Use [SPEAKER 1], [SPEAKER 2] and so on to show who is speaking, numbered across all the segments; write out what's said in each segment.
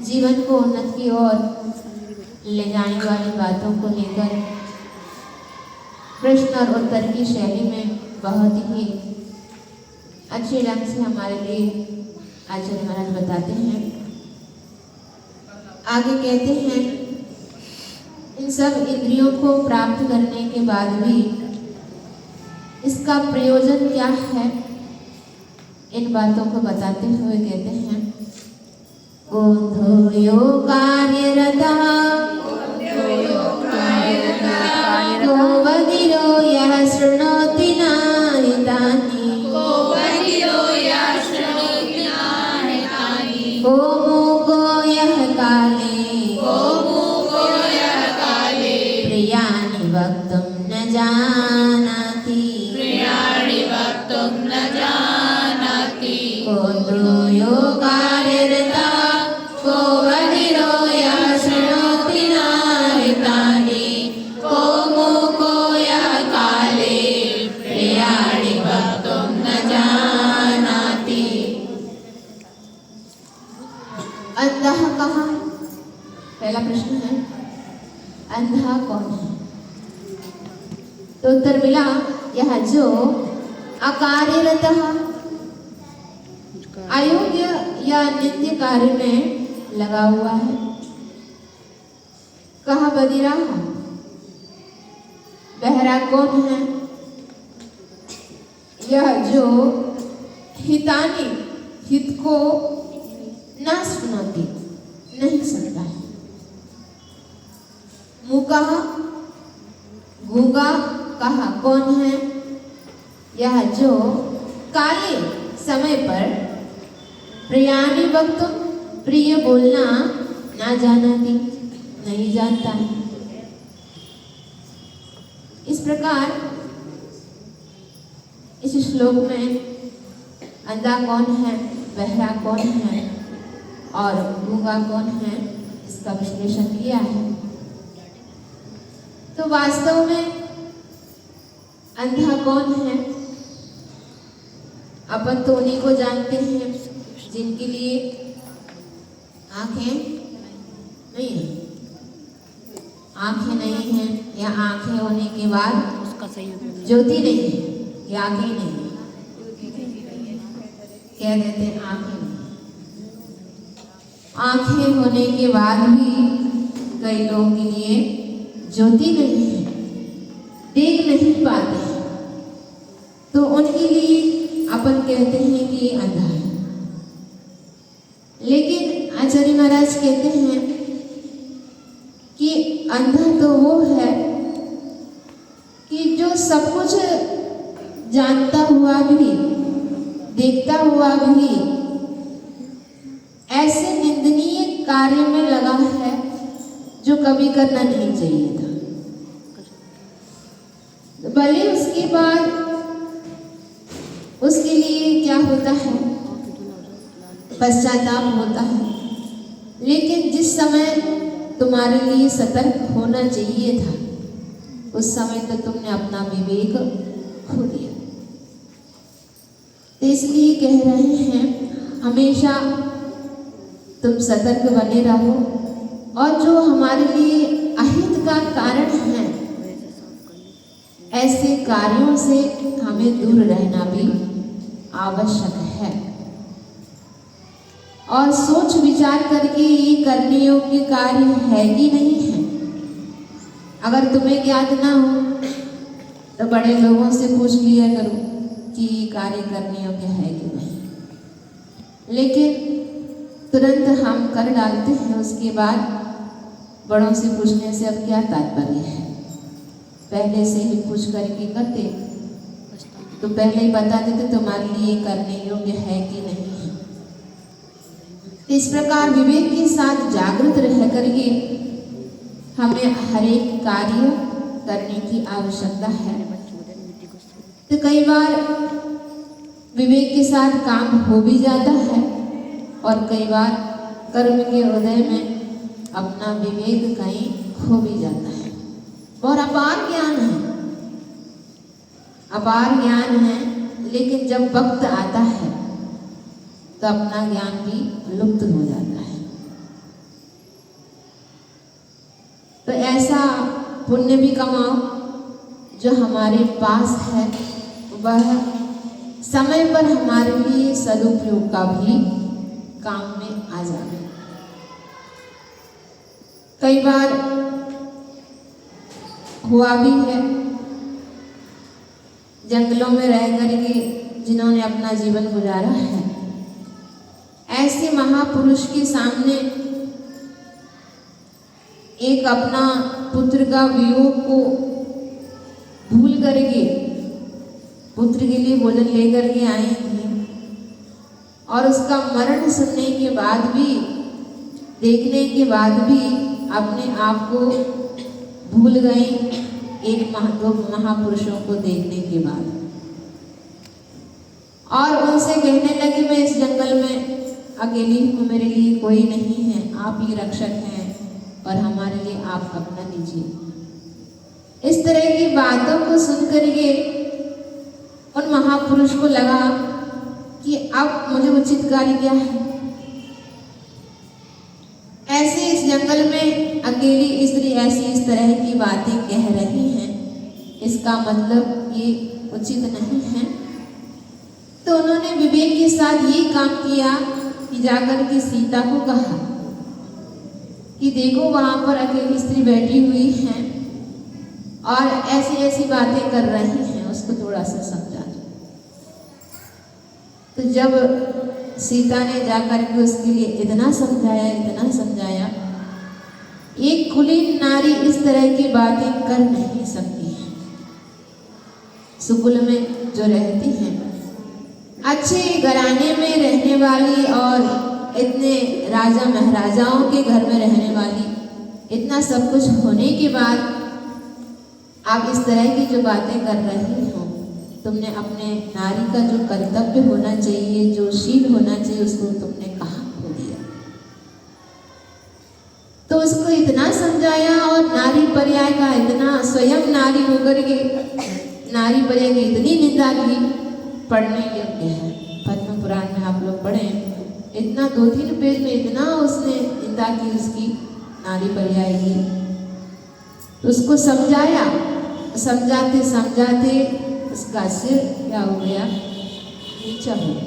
[SPEAKER 1] जीवन को उन्नति की ओर ले जाने वाली बातों को लेकर प्रश्न और उत्तर की शैली में बहुत ही अच्छे ढंग से हमारे लिए आचार्य महाराज बताते हैं। आगे कहते हैं, इन सब इंद्रियों को प्राप्त करने के बाद भी इसका प्रयोजन क्या है, इन बातों को बताते हुए कहते हैं, कोंधो यो कार्यरतः को बधिरो यः शृणोति नाहितानि को मूको यः काले प्रियाणि वक्तुं न जानाति कोंधो यो कार्यरतः को बधिरो यः शृणोति नाहितानि को मूको यः काले प्रियाणि वक्तुं न जानाति। अंधः कहाँ? पहला प्रश्न है, अंधा कौन है? तो उत्तर मिला, यह जो अकार्यरतः अयोग्य या नित्य कार्य में लगा हुआ है। कहा बधिरा? बहरा कौन है? यह जो हितानी हित को न सुनती नहीं सुनता है। मूका गूंगा कहा कौन है? यह जो काले समय पर प्रियाणि वक्त प्रिय बोलना ना जानाती नहीं जानता है। इस प्रकार इस श्लोक में अंधा कौन है, बहरा कौन है और गूंगा कौन है, इसका विश्लेषण किया है। तो वास्तव में अंधा कौन है? अपन तो उन्हीं को जानते हैं जिनके लिए आंखें नहीं है, आंखें नहीं है या आंखें होने के बाद ज्योति नहीं है या आंखें नहीं है, कह देते हैं आंखें नहीं। आंखें होने के बाद भी कई लोगों के लिए ज्योति नहीं है, देख नहीं पाते हैं, तो उनके लिए अपन कहते हैं कि अंधा है। लेकिन आचार्य महाराज कहते हैं कि अंधा तो वो है कि जो सब कुछ जानता हुआ भी, देखता हुआ भी ऐसे निंदनीय कार्य में लगा है जो कभी करना नहीं चाहिए था। भले उसके बाद उसके लिए क्या होता है, पश्चाताप होता है, लेकिन जिस समय तुम्हारे लिए सतर्क होना चाहिए था उस समय तो तुमने अपना विवेक खो दिया। तो इसलिए कह रहे हैं हमेशा तुम सतर्क बने रहो और जो हमारे लिए अहित का कारण है ऐसे कार्यों से हमें दूर रहना भी आवश्यक है और सोच विचार करके ये करने योग्य कार्य है कि नहीं है। अगर तुम्हें ज्ञात ना हो तो बड़े लोगों से पूछ लिया करो कि ये कार्य करने योग्य है कि नहीं, लेकिन तुरंत हम कर डालते हैं, उसके बाद बड़ों से पूछने से अब क्या तात्पर्य है। पहले से ही पूछ करके करते तो पहले ही बता देते तुम्हारे लिए करने योग्य है कि नहीं है। तो इस प्रकार विवेक के साथ जागृत रह करके हमें हर एक कार्य करने की आवश्यकता है। तो कई बार विवेक के साथ काम हो भी जाता है और कई बार कर्म के उदय में अपना विवेक कहीं खो भी जाता है। और अपार ज्ञान है, लेकिन जब वक्त आता है तो अपना ज्ञान भी लुप्त हो जाता है। तो ऐसा पुण्य भी कमाओ जो हमारे पास है वह समय पर हमारे लिए सदुपयोग का भी काम में आ जाए। कई बार हुआ भी है जंगलों में रह करके जिन्होंने अपना जीवन गुजारा है, ऐसे महापुरुष के सामने एक अपना पुत्र का वियोग को भूल करके पुत्र के लिए भोजन लेकर के आए थे और उसका मरण सुनने के बाद भी, देखने के बाद भी अपने आप को भूल गए एक दो महापुरुषों को देखने के बाद, और उनसे कहने लगे मैं इस जंगल में अकेली हूँ, मेरे लिए कोई नहीं है, आप ही रक्षक हैं और हमारे लिए आप अपना लीजिए। इस तरह की बातों को सुनकर के उन महापुरुष को लगा कि अब मुझे उचित कार्य क्या है। ऐसे इस जंगल में अकेली स्त्री ऐसी इस तरह की बातें कह रही हैं, इसका मतलब ये उचित नहीं है। तो उन्होंने विवेक के साथ ये काम किया कि जाकर के सीता को कहा कि देखो वहां पर अकेली स्त्री बैठी हुई है और ऐसी ऐसी बातें कर रही हैं, उसको थोड़ा सा समझा। तो जब सीता ने जाकर के उसके लिए इतना समझाया, एक खुली नारी इस तरह की बातें कर नहीं सकती है। सुकुल में जो रहती हैं, अच्छे घराने में रहने वाली और इतने राजा महाराजाओं के घर में रहने वाली, इतना सब कुछ होने के बाद आप इस तरह की जो बातें कर रही हो, तुमने अपने नारी का जो कर्तव्य होना चाहिए, जो शील होना चाहिए, उसको तुमने कहाँ खो दिया। तो उसको इतना समझाया और नारी पर्याय का इतना, स्वयं नारी होकर के नारी पर्याय की इतनी निंदा की, पढ़ने योग्य है। पद्म पुराण में आप लोग पढ़े, इतना 2-3 पेज में इतना उसने निंदा की उसकी, नारी पर्याय की। तो उसको समझाया, समझाते समझाते उसका सिर क्या हो गया, नीचा हो गया।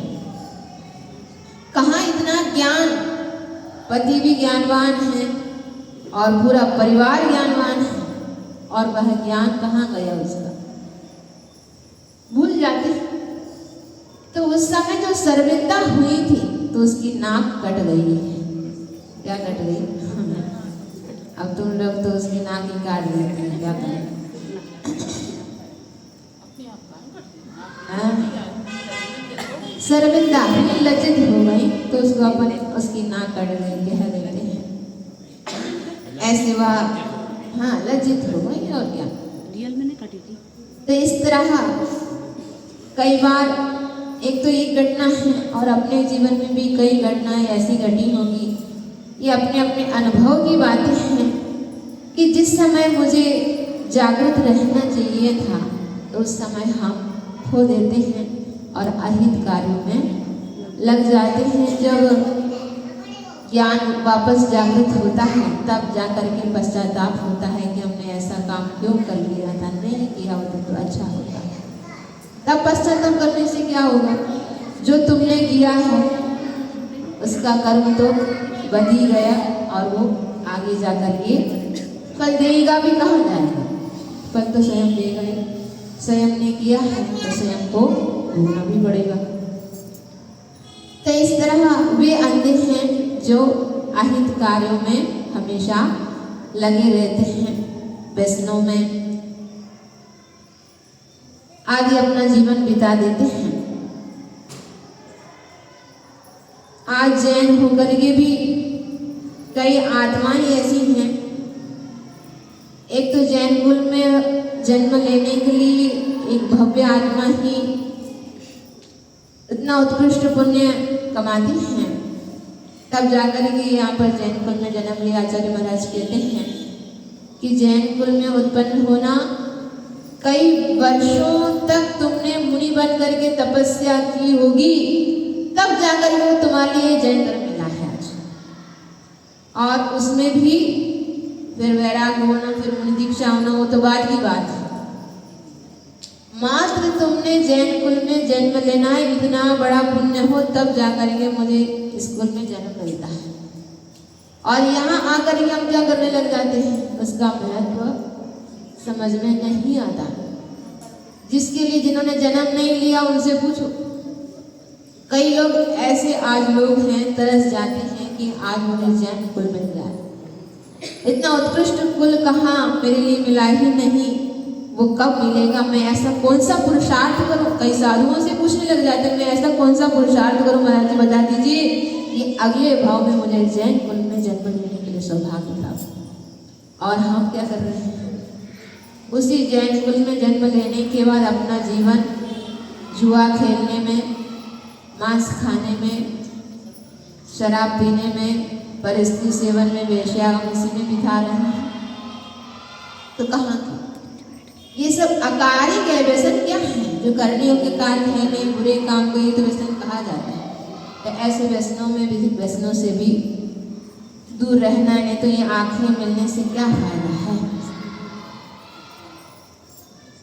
[SPEAKER 1] कहाँ इतना ज्ञान, पति भी ज्ञानवान है और पूरा परिवार ज्ञानवान है, और वह ज्ञान कहाँ गया उसका, भूल जाते। तो उस समय जो सर्वज्ञता हुई थी तो उसकी नाक कट गई है। क्या कट गई? अब तुम लोग तो उसकी नाक ही काट देते हैं, क्या करें। सर्वज्ञता लज्जित हो गई तो उसको अपन उसकी नाक कट गई कह देते हैं, ऐसे वह हाँ लज्जित हो गई। और क्या,
[SPEAKER 2] रियल में नहीं कटी थी।
[SPEAKER 1] तो इस तरह कई बार, एक तो एक घटना है और अपने जीवन में भी कई घटनाएं ऐसी घटी होगी। ये अपने अपने अनुभव की बातें हैं कि जिस समय मुझे जागृत रहना चाहिए था तो उस समय हम खो देते हैं और अहित कार्यों में लग जाते हैं। जब ज्ञान वापस जागृत होता है तब जाकर के पश्चाताप होता है कि हमने ऐसा काम क्यों कर लिया था, नहीं किया होता तो अच्छा होता। तब पश्चाताप करने से क्या होगा, जो तुमने किया है उसका कर्म तो बन ही गया और वो आगे जाकर के फल देगा भी, कहाँ जाएगा, फल तो स्वयं देगा ही। स्वयं ने किया है तो स्वयं को भोगना भी पड़ेगा। तो इस तरह वे अंधे हैं जो अहित कार्यों में हमेशा लगे रहते हैं, व्यसनों में आगे अपना जीवन बिता देते हैं। आज जैन होकर के भी कई आत्माएं ऐसी हैं, एक तो जैन कुल में जन्म लेने के लिए एक भव्य आत्मा ही इतना उत्कृष्ट पुण्य कमाती हैं, तब जाकर के यहाँ पर जैन कुल में जन्म लिया। आचार्य महाराज कहते हैं कि जैन कुल में उत्पन्न होना, कई वर्षों तक तुमने मुनि बन करके तपस्या की होगी, तब जाकर के तुम्हारे लिए जैन धर्म मिला है आज। और उसमें भी फिर वैराग्य होना, फिर मुनि दीक्षा होना, वो तो बाद की बात है। मात्र तुमने जैन कुल में जन्म लेना है, इतना बड़ा पुण्य हो तब जाकर के मुझे इस कुल में जन्म मिलता है। और यहाँ आकर के हम क्या करने लग जाते हैं, उसका महत्व समझ में नहीं आता। जिसके लिए जिन्होंने जन्म नहीं लिया उनसे पूछो। कई लोग ऐसे आज लोग हैं, तरस जाते हैं कि आज मुझे जैन कुल मिल जाए। इतना उत्कृष्ट कुल कहाँ मेरे लिए मिला ही नहीं, वो कब मिलेगा, मैं ऐसा कौन सा पुरुषार्थ करूं। कई साधुओं से पूछने लग जाते हैं, मैं ऐसा कौन सा पुरुषार्थ करूं महाराज जी बता दीजिए कि अगले भाव में मुझे जैन कुल में जन्म लेने के लिए सौभाग्य प्राप्त। और हम क्या कर रहे हैं, उसी जैन कुल में जन्म लेने के बाद अपना जीवन जुआ खेलने में, मांस खाने में, शराब पीने में, परिस्थिति सेवन में, वेश्यागम इसी में बिता रहे हैं। तो कहाँ की ये सब अकारी है, व्यसन क्या है जो करने के कारण है नहीं, बुरे काम को ये तो व्यसन कहा जाता है। तो ऐसे व्यसनों में भी, व्यसनों से भी दूर रहना है, नहीं तो ये आंखें मिलने से क्या फायदा है।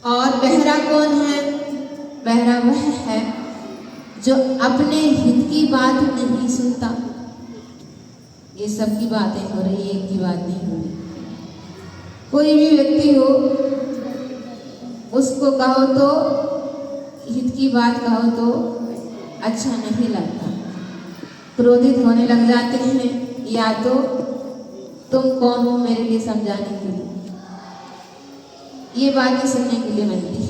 [SPEAKER 1] और बहरा कौन है, बहरा वह है जो अपने हित की बात नहीं सुनता। ये सब की बातें हो रही, एक की बात नहीं हो रही। कोई भी व्यक्ति हो, उसको कहो तो हित की बात कहो तो अच्छा नहीं लगता, क्रोधित होने लग जाते हैं, या तो तुम कौन हो मेरे लिए समझाने के लिए। ये बातें सुनने के लिए मिलती है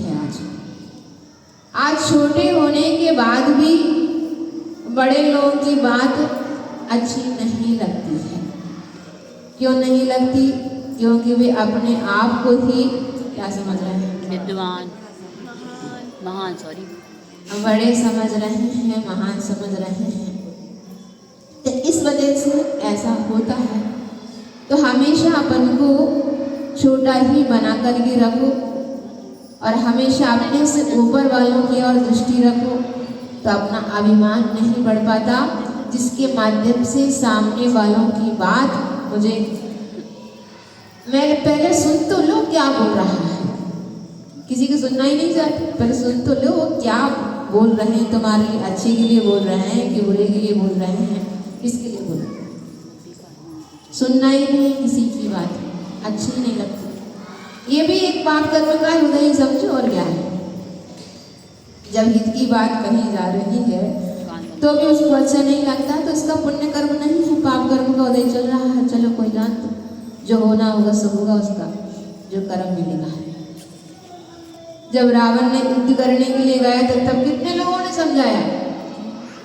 [SPEAKER 1] आज छोटे होने के बाद भी बड़े लोगों की बात अच्छी नहीं लगती है। क्यों नहीं लगती, क्योंकि वे अपने आप को ही क्या समझ रहे हैं,
[SPEAKER 2] विद्वान, महान, सॉरी,
[SPEAKER 1] बड़े समझ रहे हैं, महान समझ रहे हैं। तो इस वजह से ऐसा होता है। तो हमेशा अपन को छोटा ही बना करके रखो और हमेशा अपने से ऊपर वालों की ओर दृष्टि रखो, तो अपना अभिमान नहीं बढ़ पाता, जिसके माध्यम से सामने वालों की बात मुझे मैं पहले सुन तो लो क्या बोल रहा है। किसी की सुनना ही नहीं चाहती, पहले सुन तो लो वो क्या बोल रहे हैं, तुम्हारे लिए अच्छे के लिए बोल रहे हैं कि बुरे के लिए बोल रहे हैं, किसके लिए बोल रहे हैं। सुनना ही नहीं किसी की बात, अच्छी नहीं लगती। ये भी एक पाप कर्म का हृदय समझो, और क्या है। जब हित की बात कही जा रही है तो भी उसको अच्छा नहीं लगता, तो इसका पुण्य कर्म नहीं है, पाप कर्म का उदय चल रहा है। चलो कोई जान, तो जो होना होगा सब होगा, उसका जो कर्म मिलेगा। जब रावण ने युद्ध करने के लिए गया था तब कितने लोगों ने समझाया।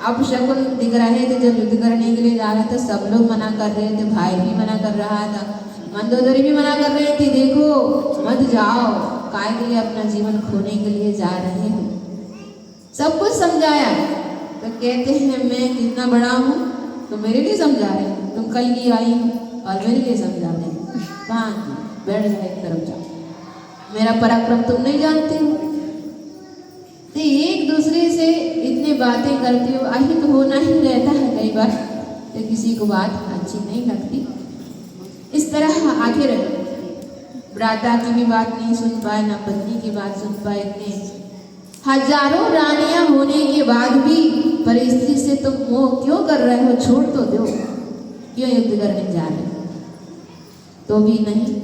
[SPEAKER 1] अब शकुन दिख रहे थे, जब युद्ध करने के लिए जा रहे थे सब लोग मना कर रहे थे, भाई भी मना कर रहा था, मंदोदरी भी मना कर रही थी, देखो मत जाओ, काय के लिए अपना जीवन खोने के लिए जा रहे हो। सब कुछ समझाया, तो कहते हैं मैं कितना बड़ा हूँ तो मेरे लिए समझा रहे हो, तुम कल की आई हो और मेरे लिए समझा रहे हो। कहाँ बैठ जाए एक तरफ जाओ, मेरा पराक्रम तुम नहीं जानते हो। तो एक दूसरे से इतनी बातें करते हो, अहित होना ही रहता है कई बार, तो किसी को बात अच्छी नहीं लगती। इस तरह आखिर भ्राता की भी बात नहीं सुन पाए, ना पत्नी की बात सुन पाए। इतने हजारों रानियां होने के बाद भी परिस्थिति से तुम मोह क्यों कर रहे हो, छोड़ तो दो, क्यों युद्ध करने जा रहे हो, तो भी नहीं,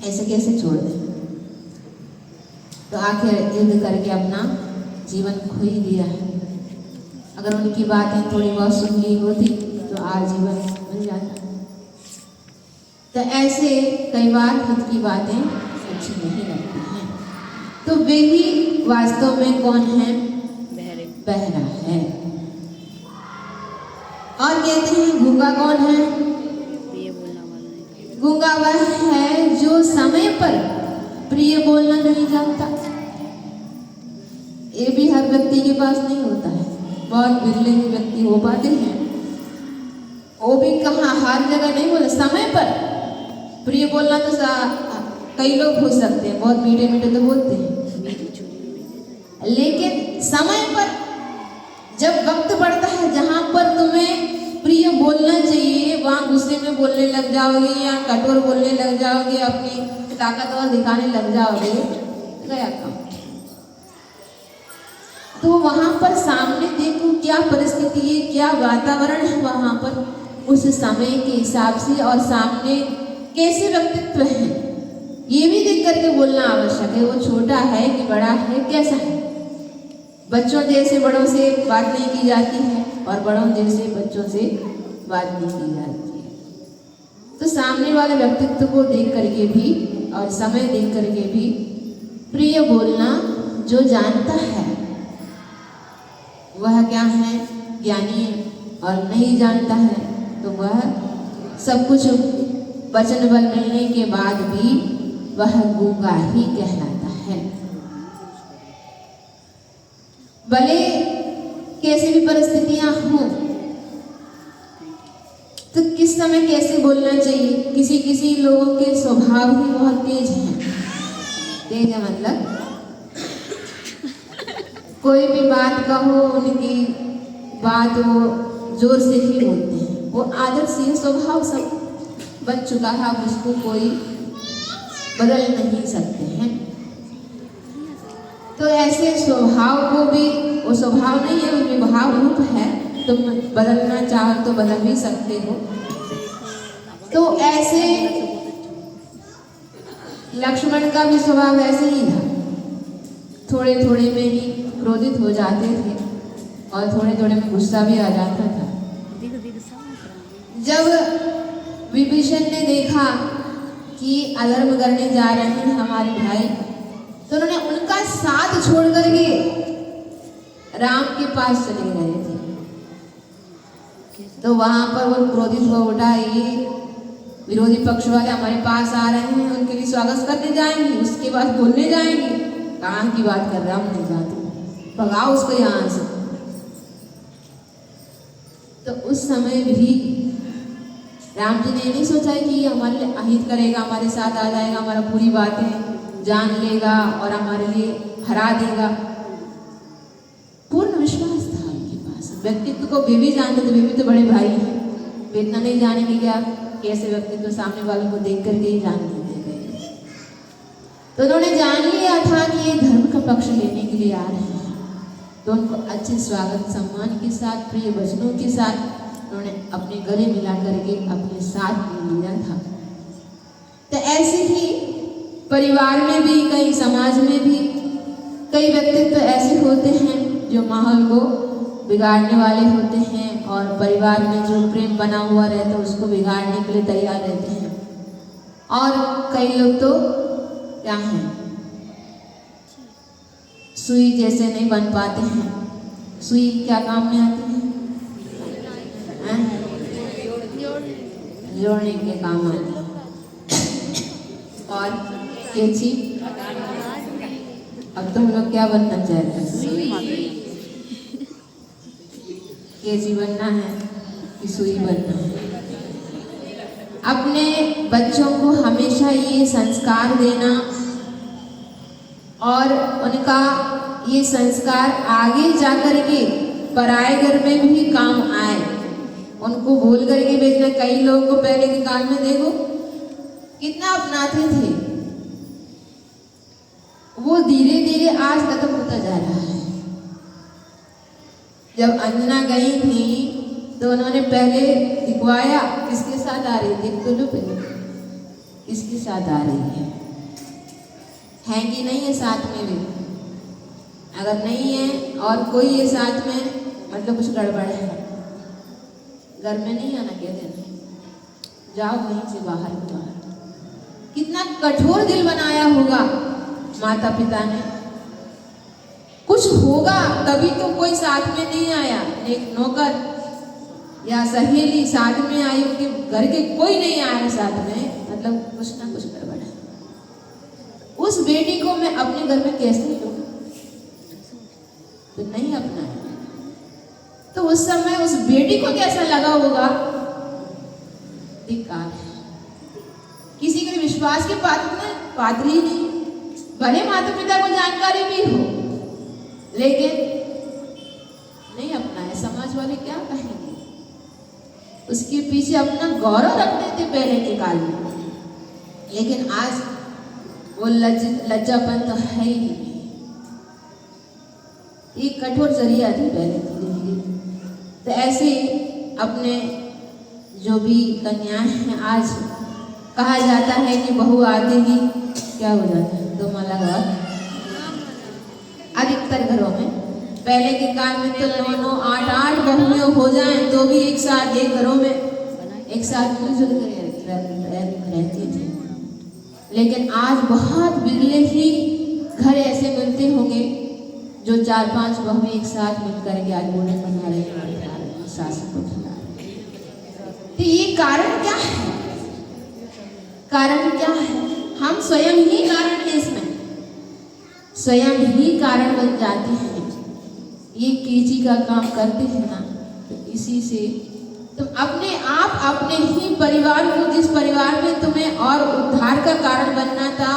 [SPEAKER 1] ऐसे कैसे छोड़ दें। तो आखिर युद्ध करके अपना जीवन खो ही दिया है। अगर उनकी बातें थोड़ी बहुत सुन ली होती तो आज जीवन मिल जाता। तो ऐसे कई बार खुद की बातें अच्छी नहीं लगती हैं। तो वे ही वास्तव में कौन है, बहरा है। और कहते हैं गूंगा कौन है, गूंगा वह है जो समय पर प्रिय बोलना नहीं जानता। ये भी हर व्यक्ति के पास नहीं होता है, बहुत बिरले ही व्यक्ति हो पाते हैं। वो भी कहाँ, हर जगह नहीं बोले। समय पर प्रिय बोलना तो कई लोग हो सकते हैं, बहुत मीठे मीठे तो बोलते हैं, लेकिन समय पर जब वक्त पड़ता है जहां पर तुम्हें प्रिय बोलना चाहिए, वहां गुस्से में बोलने लग जाओगे या कठोर बोलने लग जाओगे, अपनी ताकतवर दिखाने लग जाओगे, गया काम। तो वहां पर सामने देखो क्या परिस्थिति है, क्या वातावरण है वहां पर, उस समय के हिसाब से, और सामने कैसे व्यक्तित्व है ये भी देख करके बोलना आवश्यक है। वो छोटा है कि बड़ा है, कैसा है। बच्चों जैसे बड़ों से बात नहीं की जाती है और बड़ों जैसे बच्चों से बात नहीं की जाती है। तो सामने वाले व्यक्तित्व को देख करके भी और समय देख करके भी प्रिय बोलना, जो जानता है वह क्या है, ज्ञानी है, और नहीं जानता है तो वह सब कुछ वचन बल मिलने के बाद भी वह गूंगा ही कहलाता है। भले कैसी भी परिस्थितियां हों, तो किस समय कैसे बोलना चाहिए। किसी किसी लोगों के स्वभाव ही बहुत तेज हैं। तेज है मतलब कोई भी बात कहो, उनकी बात वो जोर से ही बोलते हैं। वो आदत से स्वभाव सब बन चुका है, अब उसको कोई बदल नहीं सकते हैं। तो ऐसे स्वभाव को भी, वो स्वभाव नहीं है, वो विभाव रूप है, तुम बदलना चाहो तो बदल भी सकते हो। तो ऐसे लक्ष्मण का भी स्वभाव ऐसे ही था, थोड़े थोड़े में ही क्रोधित हो जाते थे और थोड़े थोड़े में गुस्सा भी आ जाता था। जब विभीषण ने देखा कि अधर्म करने जा रहे हैं हमारे भाई, तो उन्होंने उनका साथ छोड़ करके राम के पास चले गए थे। तो वहां पर वो क्रोधित हो उठा, ये विरोधी पक्ष वाले हमारे पास आ रहे हैं, उनके लिए स्वागत करने जाएंगे, उसके बाद बोलने जाएंगे। कहाँ की बात कर रहा हूँ, नहीं जाती, भगाओ उसको यहाँ से। तो उस समय भी राम जी ने नहीं सोचा कि ये हमारे लिए अहित करेगा, हमारे साथ आ जाएगा, हमारा पूरी बातें जान लेगा और हमारे लिए हरा देगा। पूर्ण विश्वास था उनके पास। व्यक्तित्व को वे भी जानते थे, वे भी तो बड़े भाई हैं, वे इतना नहीं जानेंगे क्या कैसे व्यक्तित्व सामने वालों को देख करके ही जान लेते गए। तो उन्होंने जान लिया था कि ये धर्म का पक्ष लेने के लिए आ रहे हैं, तो उनको अच्छे स्वागत सम्मान के साथ, प्रिय वचनों के साथ उन्होंने अपने गले मिला करके अपने साथ ले लिया था। तो ऐसे ही परिवार में भी, कई समाज में भी कई व्यक्तित्व ऐसे होते हैं जो माहौल को बिगाड़ने वाले होते हैं, और परिवार में जो प्रेम बना हुआ रहता है उसको बिगाड़ने के लिए तैयार रहते हैं। और कई लोग तो क्या हैं, सुई जैसे नहीं बन पाते हैं। सुई क्या काम में आती है? जोड़ने के काम आती है। और कैंची, अब तुम लोग क्या बनना चाहते हैं? कैंची बनना है कि सुई बनना है? अपने बच्चों को हमेशा ये संस्कार देना और उनका ये संस्कार आगे जाकर के पराए घर में भी काम आए, उनको बोल करके भेजना। कई लोगों को पहले के काल में देखो कितना अपनाते थे, वो धीरे धीरे आज खत्म होता जा रहा है। जब अंजना गई थी तो उन्होंने पहले दिखवाया किसके साथ आ रही थी, तो लो पहले किसके साथ आ रही है कि नहीं है साथ में भी। अगर नहीं है और कोई है साथ में, मतलब कुछ गड़बड़ है। घर में नहीं आना कह देना, जाओ वहीं से बाहर बाहर। कितना कठोर दिल बनाया होगा माता पिता ने। कुछ होगा तभी तो कोई साथ में नहीं आया, एक नौकर या सहेली साथ में आई, उनके घर के कोई नहीं आया साथ में, मतलब कुछ ना कुछ गड़बड़ है। उस बेटी को मैं अपने घर में कैसे लूं? तो नहीं अपनाया। तो उस समय उस बेटी को कैसा लगा होगा? धिक्कार। किसी के विश्वास के पात्र ही नहीं। भले माता पिता को जानकारी भी हो, लेकिन नहीं अपनाया। समाज वाले क्या कहेंगे? उसके पीछे अपना गौरव रखते थे पहले के काल में, लेकिन आज वो लज्जापन तो है ही नहीं। एक कठोर जरिया थी पहले धीरे धीरे। तो ऐसे अपने जो भी कन्याएं हैं, आज कहा जाता है कि बहू आते ही क्या हो जाता है, दो माला घर। अधिकतर घरों में पहले के काल में तो 9-9, 8-8 बहुएं हो जाएं तो भी एक साथ एक घरों में एक साथ मिलजुल कर रहती थी। लेकिन आज बहुत बिरले ही घर ऐसे मिलते होंगे जो 4-5 बहुएं एक साथ मिलकर के आज बूढ़े बना रहे हैं, सास को खिला रहे। तो ये कारण क्या है? कारण क्या है? हम स्वयं ही कारण है इसमें, स्वयं ही कारण बन जाते हैं। ये केजी का काम करते हैं ना, तो इसी से तुम अपने आप अपने ही परिवार को, जिस परिवार में तुम्हें और उद्धार का कारण बनना था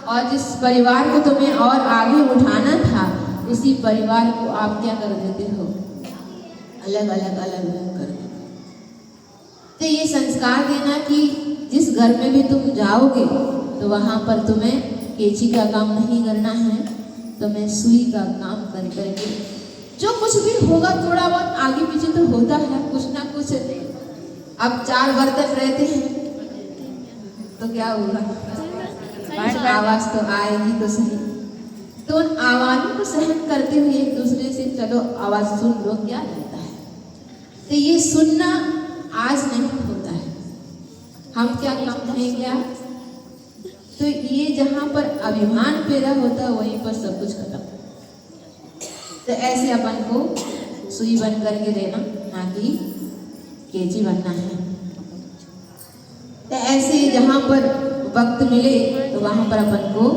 [SPEAKER 1] और जिस परिवार को तुम्हें और आगे उठाना था, उसी परिवार को आप क्या कर देते हो, अलग अलग कर देते। तो ये संस्कार देना कि जिस घर में भी तुम जाओगे तो वहाँ पर तुम्हें केची का काम नहीं करना है, तुम्हें सुई का काम कर करके जो कुछ भी होगा, थोड़ा बहुत आगे पीछे तो होता है कुछ ना कुछ। अब 4 बर्तन रहते हैं तो क्या होगा, आवाज तो आएगी तो सही। तो उन आवाजों को सहन करते हुए एक दूसरे से चलो आवाज सुन लो, क्या रहता है। तो ये सुनना आज नहीं होता है। हम क्या करते हैं, क्या तो ये जहाँ पर अभिमान पैदा होता है वहीं पर सब कुछ खत्म। तो ऐसे अपन को सुई बन करके देना, ना कि केजी बनना है। तो ऐसे जहाँ पर वक्त मिले तो वहाँ पर अपन को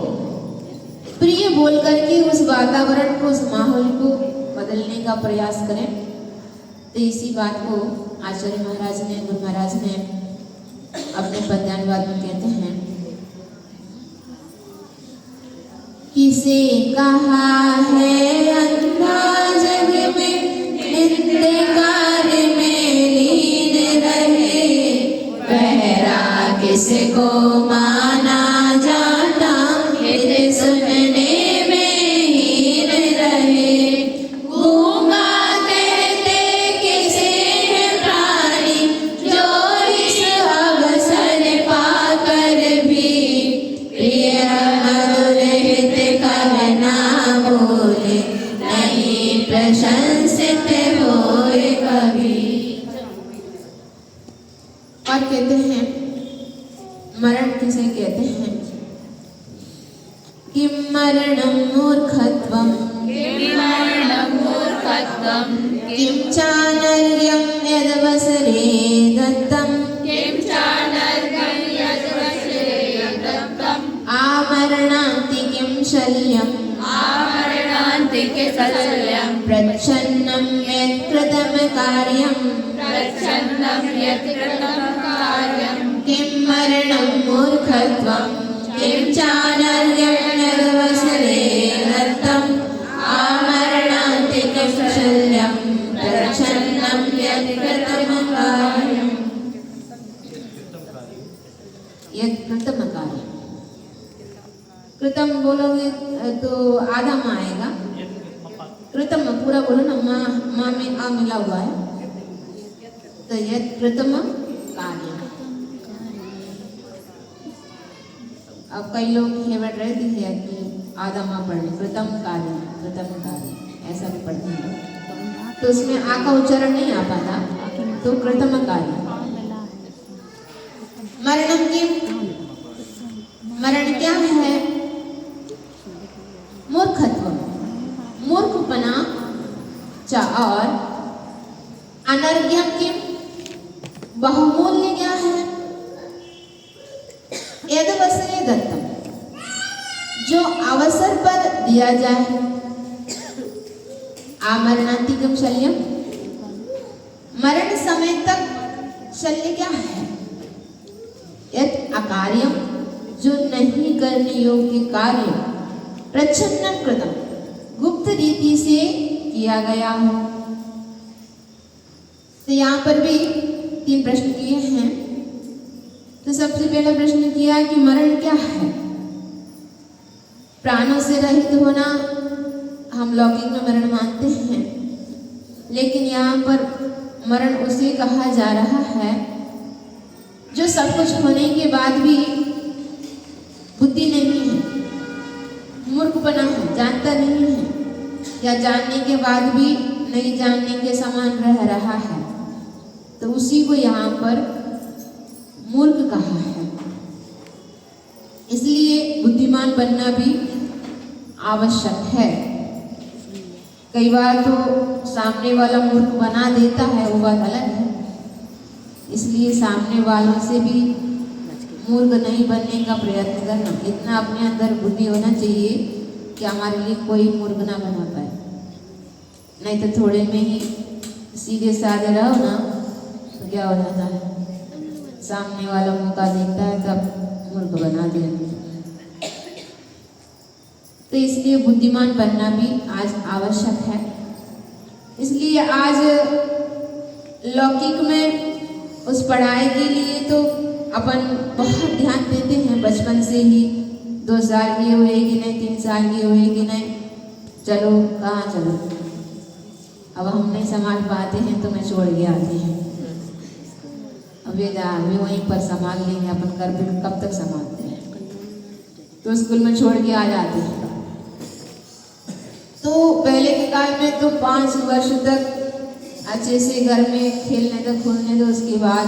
[SPEAKER 1] प्रिय बोल करके उस वातावरण को, उस माहौल को बदलने का प्रयास करें। तो इसी बात को आचार्य महाराज ने, गुरु महाराज ने अपने पद्यानुवाद में कहते हैं, किसे कहा है अंधा जग में नित्य कार्य में लीन रहे, बहरा किसको माना जाता हित सुनने में हीन रहे, गूंगा कहते किसे है प्राणी जो इस अवसर पाकर भी प्रिय मधुर हित कहना बोले, नहीं प्रशंसित होए कभी। और कहते हैं मरण किसे कहते हैं कि मरणं मूर्खत्वं, किं चानर्यं यदवसरे दत्तम्, आमरणान्ति किं शल्यम्, प्रच्छन्नं यत्कृतं कार्यम्, किं मरणं मूर्खत्वं, किं चानर्यं यदवसरे दत्तम्, आमरणान्ति किं शल्यम्, प्रच्छन्नं यत्कृतं कार्यम्। यत्कृतं कार्यम्, कृतम बोलोगे तो आधा माँ आएगा, कृतम पूरा बोलो ना, माँ में आ मिला हुआ है। तो यह कृतम कार्य। अब कई लोग हेवट रहती है कि आधा माँ पढ़े, कृतम कार्य ऐसा भी पढ़ते हैं, तो उसमें आ का उच्चारण नहीं आ पाता, तो कृतम कार्य। मरणम की मरण क्या है, मूर्खत्व, मूर्खपना और अनर्घ्यम की बहुमूल्य क्या है, यदवसरे दत्तम, जो अवसर पर दिया जाए, आमरणांतिकम शल्यम, मरण समय तक शल्य क्या है, यद अकार्यम, जो नहीं करने योग्य कार्य, प्रच्छन्नं कृतम, गुप्त रीति से किया गया हो। तो यहाँ पर भी 3 प्रश्न किए हैं। तो सबसे पहला प्रश्न किया कि मरण क्या है। प्राणों से रहित होना हम लौकिक में मरण मानते हैं, लेकिन यहाँ पर मरण उसे कहा जा रहा है जो सब कुछ होने के बाद भी बुद्धि नहीं है, मूर्खपना है, जानता नहीं है, या जानने के बाद भी नहीं जानने के समान रह रहा है, तो उसी को यहाँ पर मूर्ख कहा है। इसलिए बुद्धिमान बनना भी आवश्यक है। कई बार तो सामने वाला मूर्ख बना देता है, वो बात अलग है। इसलिए सामने वालों से भी मूर्ख नहीं बनने का प्रयत्न करना, इतना अपने अंदर बुद्धि होना चाहिए कि हमारे लिए कोई मूर्ख ना बना पाए। नहीं तो थोड़े में ही सीधे साधे रहो ना तो क्या हो जाता है, सामने वाला मौका देखता है तब मूर्ख बना देते। तो इसलिए बुद्धिमान बनना भी आज आवश्यक है। इसलिए आज लौकिक में उस पढ़ाई के लिए तो अपन बहुत ध्यान देते हैं बचपन से ही। 2 साल के हुए कि नहीं, 3 साल के हुए कि नहीं, चलो कहाँ चलो, अब हम नहीं संभाल पाते हैं तो मैं छोड़ के आती हैं। अब ये भी वहीं पर संभाल लेंगे, अपन घर पे कब तक संभालते हैं, तो स्कूल में छोड़ के आ जाते हैं। तो पहले के काल में तो 5 वर्ष तक अच्छे से घर में खेलने दो, कूदने दो, उसके बाद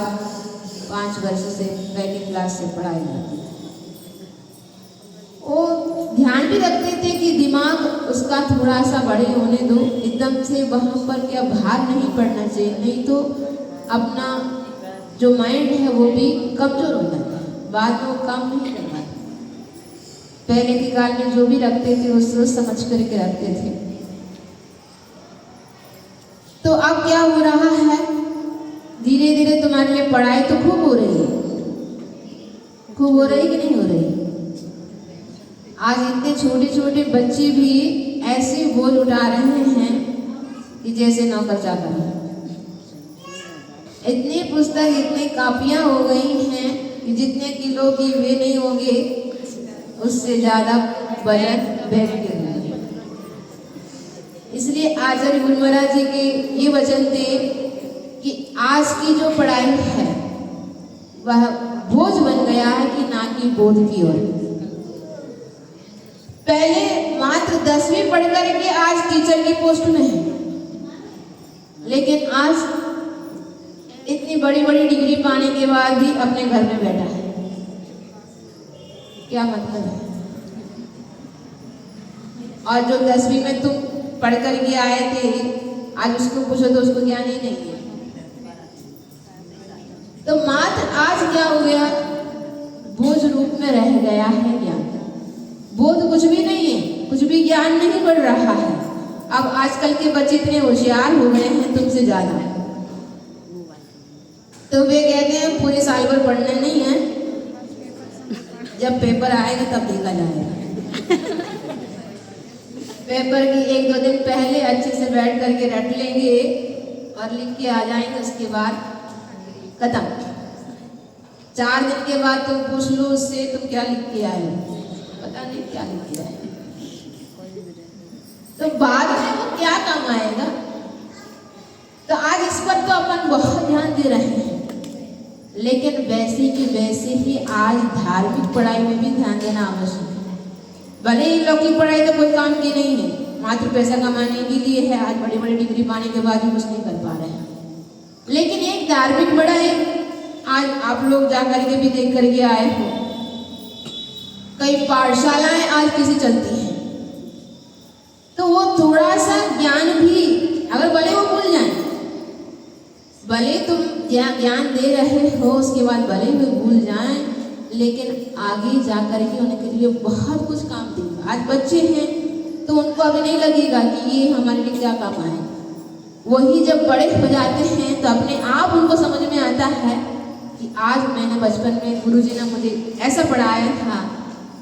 [SPEAKER 1] 5 वर्ष से पहली क्लास से पढ़ाई जाती है। वो ध्यान भी रखते थे कि दिमाग उसका थोड़ा सा बड़े होने दो, एकदम से वहाँ पर क्या भार नहीं पड़ना चाहिए, नहीं तो अपना जो माइंड है वो भी कमजोर हो जाता है, बाद में वो काम नहीं कर पाते। पहले के काल में जो भी रखते थे वो सोच समझ करके रखते थे। तो अब क्या हो रहा है, धीरे धीरे तुम्हारे लिए पढ़ाई तो खूब हो रही है, खूब हो रही कि नहीं हो रही। आज इतने छोटे छोटे बच्चे भी ऐसे बोल उठा रहे हैं कि जैसे नौकर चाकर है। इतनी पुस्तक, इतनी कापियां हो गई हैं कि जितने किलो की वे नहीं होंगे उससे ज्यादा वजन बैग के होंगे। इसलिए आचार्य गुरु महाराज जी के ये वचन थे कि आज की जो पढ़ाई है वह बोझ बन गया है कि ना कि बोध की ओर। पहले मात्र 10वीं पढ़ करके आज टीचर की पोस्ट में है, लेकिन आज इतनी बड़ी बड़ी डिग्री पाने के बाद भी अपने घर में बैठा है। क्या मतलब है। और जो 10वीं में तुम पढ़ करके आए थे, आज उसको पूछो तो उसको ज्ञान ही नहीं है। तो मात्र आज क्या हो गया, बोझ रूप में रह गया है ज्ञान। बोध कुछ भी नहीं है, कुछ भी ज्ञान नहीं बढ़ रहा है। अब आजकल के बच्चे इतने होशियार हो गए हैं तुमसे ज्यादा, तो वे कहते हैं पूरे साल भर पढ़ने नहीं है, जब पेपर आएगा तब देखा जाएगा। पेपर की 1-2 दिन पहले अच्छे से बैठ करके रट लेंगे और लिख के आ जाएंगे, उसके बाद खत्म। 4 दिन के बाद तुम पूछ लो उससे तुम क्या लिख के आए, पता नहीं क्या लिख के आए, तो बाद में वो क्या काम आएगा। तो आज इस पर तो अपन बहुत ध्यान दे रहे हैं, लेकिन वैसे की वैसे ही आज धार्मिक पढ़ाई में भी ध्यान देना आवश्यक है। भले ही लौकिक पढ़ाई तो कोई काम की नहीं है, मात्र पैसा कमाने के लिए है। आज बड़ी बड़ी डिग्री पाने के बाद भी कुछ नहीं कर पा रहे हैं, लेकिन एक धार्मिक पढ़ाई आज आप लोग जाकर के भी देख करके आए हो, कई पाठशालाएं आज किसी चलती हैं, तो वो थोड़ा सा ज्ञान भी अगर भले वो भूल जाए, भले तुम ज्ञान दे रहे हो उसके बाद भले वे भूल जाएं, लेकिन आगे जाकर के उनके लिए बहुत कुछ काम देगा। आज बच्चे हैं तो उनको अभी नहीं लगेगा कि ये हमारे लिए क्या काम आए, वही जब बड़े हो जाते हैं तो अपने आप उनको समझ में आता है कि आज मैंने बचपन में गुरुजी ने मुझे ऐसा पढ़ाया था,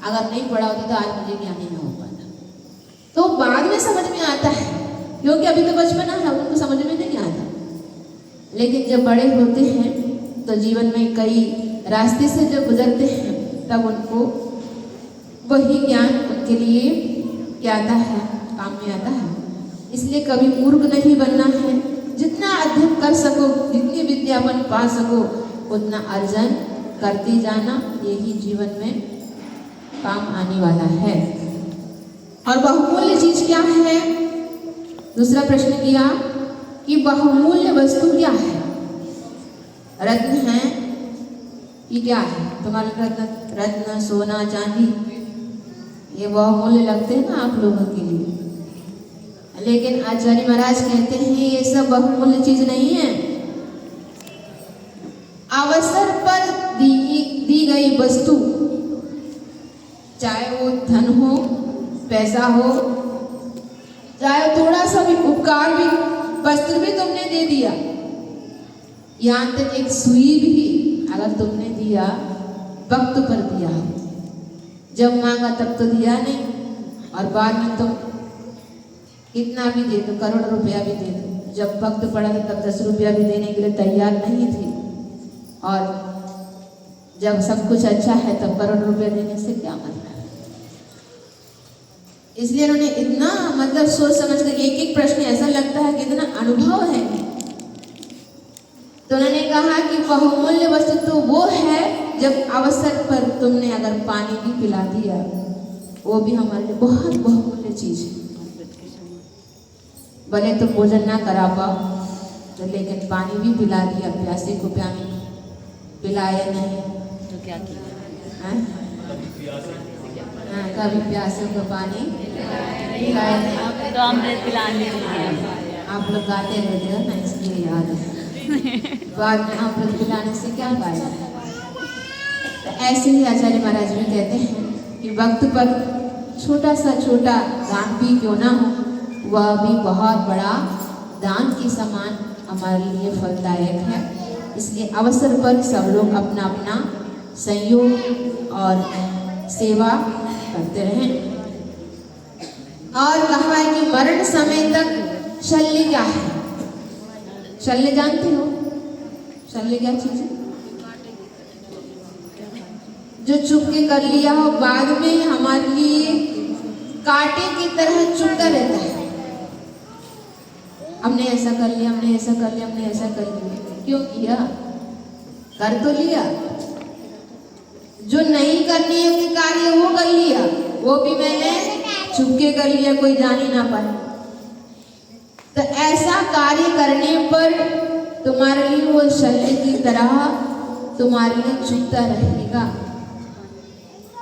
[SPEAKER 1] अगर नहीं पढ़ा होता तो आज मुझे ज्ञान ही ना हो पाता। तो बाद में समझ में आता है, क्योंकि अभी तो बचपना है, उनको समझ में नहीं आता। लेकिन जब बड़े होते हैं तो जीवन में कई रास्ते से जब गुजरते हैं तब उनको वही ज्ञान उनके लिए क्या आता है, काम में आता है। इसलिए कभी मूर्ख नहीं बनना है। जितना अध्ययन कर सको, जितनी विद्यापन पा सको, उतना अर्जन करते जाना, यही जीवन में काम आने वाला है। और बहुमूल्य चीज क्या है? दूसरा प्रश्न किया कि बहुमूल्य वस्तु क्या है? रत्न है, ये क्या है? तुम्हारे रत्न, सोना, चांदी, ये बहुमूल्य लगते हैं ना आप लोगों के लिए, लेकिन आचार्य महाराज कहते हैं ये सब बहुमूल्य चीज नहीं है। अवसर पर दी गई वस्तु, चाहे वो धन हो, पैसा हो, चाहे थोड़ा सा भी उपकार भी, वस्त्र भी तुमने दे दिया, यहाँ तक एक सुई भी अगर तुमने दिया, वक्त पर दिया, जब मांगा तब तो दिया नहीं, और बाद में तुम कितना भी दे दो, करोड़ रुपया भी दे दो, जब वक्त पड़ा तो तब 10 रुपया भी देने के लिए तैयार नहीं थे, और जब सब कुछ अच्छा है तब करोड़ रुपया देने से क्या मतलब है। इसलिए उन्होंने इतना मतलब सोच समझ कर, एक एक प्रश्न ऐसा लगता है कि इतना अनुभव है। तो उन्होंने कहा कि बहुमूल्य वस्तु तो वो है जब अवसर पर तुमने अगर पानी भी पिला दिया, वो भी हमारे लिए बहुत बहुमूल्य चीज है। भले तो भोजन ना करा पाओ तो लेकिन पानी भी पिला दिया, प्यासे को पिलाया नहीं
[SPEAKER 2] तो क्या किया?
[SPEAKER 1] कभी प्यासे को पानी पिलाया नहीं।
[SPEAKER 2] तो अमृत पिलाने लिए
[SPEAKER 1] आप लोग गाते रहते हो ना, इसलिए याद है। बाद में अमृत पिलाने से क्या गाया? तो ऐसे ही आचार्य महाराज भी कहते हैं कि वक्त पर छोटा सा छोटा दान भी क्यों ना हो, वह भी बहुत बड़ा दान के समान हमारे लिए फलदायक है। इसलिए अवसर पर सब लोग अपना अपना सहयोग और सेवा करते रहें। और कहा है कि मरण समय तक शल्य क्या है? शल्य जानते हो? शल्य क्या चीज है? जो चुप के कर लिया हो, बाद में हमारे लिए कांटे की तरह चुभता रहता है। हमने ऐसा कर लिया, हमने ऐसा कर लिया, हमने ऐसा कर लिया, क्यों किया? कर तो लिया। जो नहीं करने योग्य कार्य वो कर लिया, वो भी मैंने चुपके कर लिया, कोई जान ही ना पाए। तो ऐसा कार्य करने पर तुम्हारे लिए वो शल्य की तरह तुम्हारे लिए चुभता रहेगा।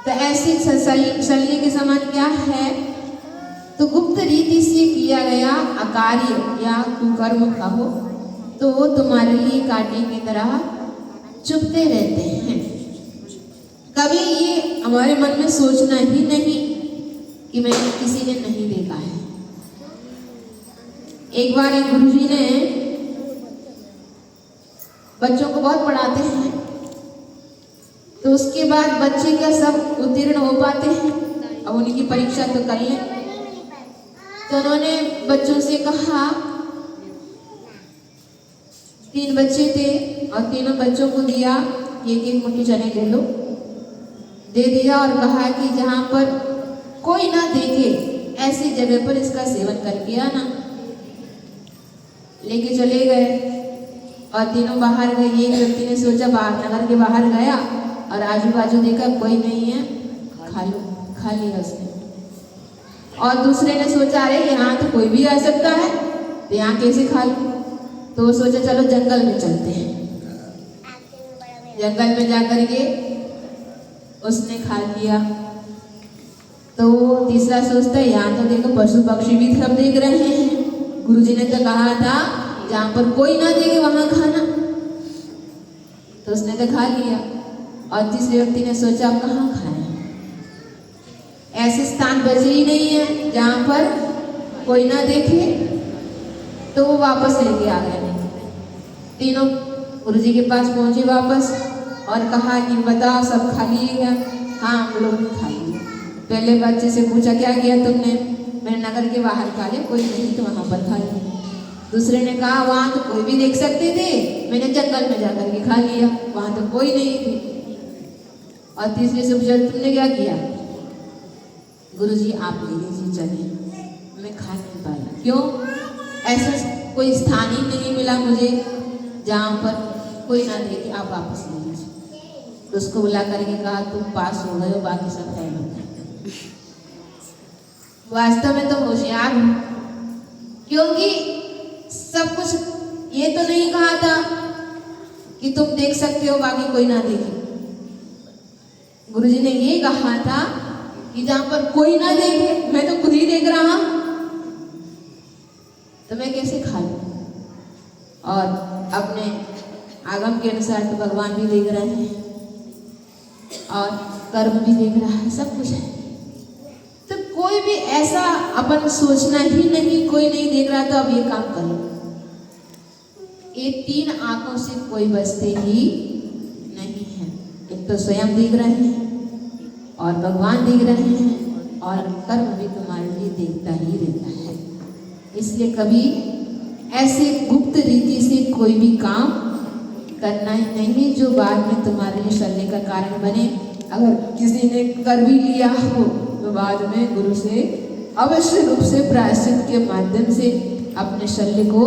[SPEAKER 1] तो ऐसी शल्य के समान क्या है? तो गुप्त रीति से किया गया अकार्य या कुकर्म कहो तो वो तुम्हारे लिए कांटे की तरह चुभते रहते हैं। कभी ये हमारे मन में सोचना ही नहीं कि मैंने किसी ने नहीं देखा है। एक बार एक गुरुजी ने बच्चों को बहुत पढ़ाते हैं, तो उसके बाद बच्चे क्या सब उत्तीर्ण हो पाते हैं, अब उनकी परीक्षा तो कर लें। तो उन्होंने बच्चों से कहा, 3 बच्चे थे और तीनों बच्चों को दिया एक मुट्ठी चने ले लो, दे दिया और कहा कि जहाँ पर कोई ना देखे ऐसी जगह पर इसका सेवन करके आना। लेके चले गए और तीनों बाहर गए। एक व्यक्ति ने सोचा, बाहर नगर के बाहर गया और आजू बाजू देखा कोई नहीं है, खा लिया उसने। और दूसरे ने सोचा, अरे यहाँ तो कोई भी आ सकता है, तो यहाँ कैसे खा लूं? तो वो सोचा चलो जंगल में चलते हैं। जंगल में जाकर के उसने खा लिया। तो तीसरा सोचता है, यहाँ तो देखो पशु पक्षी भी सब देख रहे हैं, गुरुजी ने तो कहा था जहाँ पर कोई ना देखे वहां खाना। तो उसने तो खा लिया। और तीसरे व्यक्ति ने सोचा अब कहाँ खाएं, ऐसे स्थान बचे ही नहीं है जहाँ पर कोई ना देखे। तो वो वापस लेके आ गए। तीनों गुरुजी के पास पहुंचे वापस और कहा कि बताओ सब खा लिएगा? हाँ हम लोग ने खा लिया। पहले बच्चे से पूछा क्या किया तुमने? मैंने नगर के बाहर खा लिया, कोई नहीं तो वहां पर खा लिया। दूसरे ने कहा वहां तो कोई भी देख सकते थे, मैंने जंगल में जाकर के खा लिया, वहां तो कोई नहीं थी। और तीसरे से पूछा तुमने क्या किया? गुरुजी आप ले लीजिए चलिए, मैं खा नहीं पाया। क्यों? ऐसा कोई स्थान ही नहीं मिला मुझे जहाँ पर कोई ना देखे, आप वापस ले लीजिए। तो उसको बुला करके कहा तुम पास हो गए हो, बाकी सब फेल हो गए। वास्तव में तो होशियार हूँ, क्योंकि सब कुछ ये तो नहीं कहा था कि तुम देख सकते हो बाकी कोई ना देखे। गुरुजी ने ये कहा था कि जहां पर कोई ना देखे, मैं तो खुद ही देख रहा हूं, तो मैं कैसे खा लूं? और अपने आगम के अनुसार तो भगवान भी देख रहे हैं और कर्म भी देख रहा है, सब कुछ है। तो कोई भी ऐसा अपन सोचना ही नहीं, कोई नहीं देख रहा तो अब ये काम कर लो। ये तीन आंखों से कोई बचते ही नहीं है। एक तो स्वयं देख रहे हैं और भगवान देख रहे हैं और कर्म भी तुम्हारे लिए देखता ही रहता है। इसलिए कभी ऐसे गुप्त रीति से कोई भी काम करना ही नहीं जो बाद में तुम्हारे लिए शल्य का कारण बने। अगर किसी ने कर भी लिया हो तो बाद में गुरु से अवश्य रूप से प्रायश्चित के माध्यम से अपने शल्य को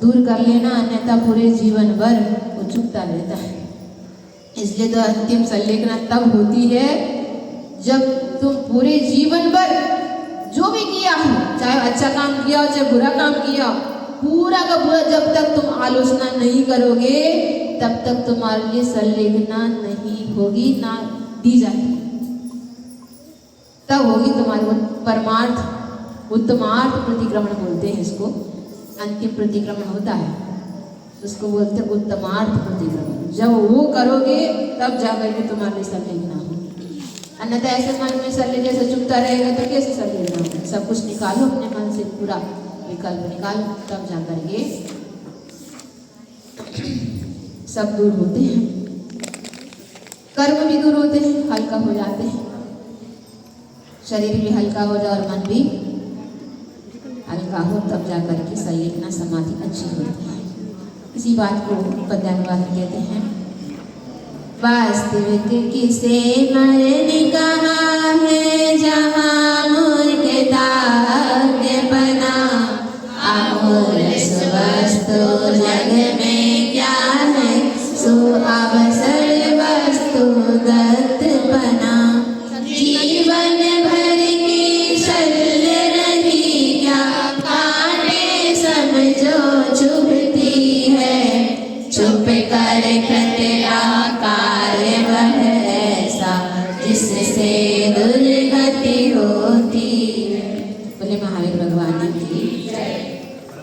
[SPEAKER 1] दूर कर लेना, अन्यथा पूरे जीवन भर वो चुभता रहता है। इसलिए तो अंतिम संलेखना तब होती है जब तुम पूरे जीवन भर जो भी किया हो, चाहे अच्छा काम किया हो चाहे बुरा काम किया हो, पूरा का पूरा जब तक तुम आलोचना नहीं करोगे तब तक तुम्हारे लिए संलेखना नहीं होगी, ना दी जाएगी। तब होगी तुम्हारे परमार्थ उत्तमार्थ प्रतिक्रमण बोलते हैं इसको। अंतिम प्रतिक्रमण होता है उसको बोलते हैं उत्तमार्थ प्रतिक्रमण। जब वो करोगे तब जाकर के तुम्हारे लिए संलेखना हो, अन्यथा ऐसे मन में शल्य जैसे चुभता रहेगा तो कैसे संलेखना होगा? सब कुछ निकालो अपने मन से, पूरा विकल्प निकालो, तब जाकर के सब दूर होते हैं, कर्म भी दूर होते हैं, हल्का हो जाते हैं, शरीर भी हल्का हो जाए और मन भी हल्का हो, तब जाकर के संलेखना समाधि अच्छी होती है। इसी बात को पद्यानुवाद में कहते हैं, वास्तविक किसे मरने कहा है जहाँ मूर्खता के बना, अमूल्य वस्तु जग में क्या है, सो अवसर वस्तु दत्त बना। जीवन भर की शल्य रही क्या, कांटे समझो चुभती है, चुप कर खतरा कार्य वह ऐसा जिससे दुर्गति होती है। बोले महावीर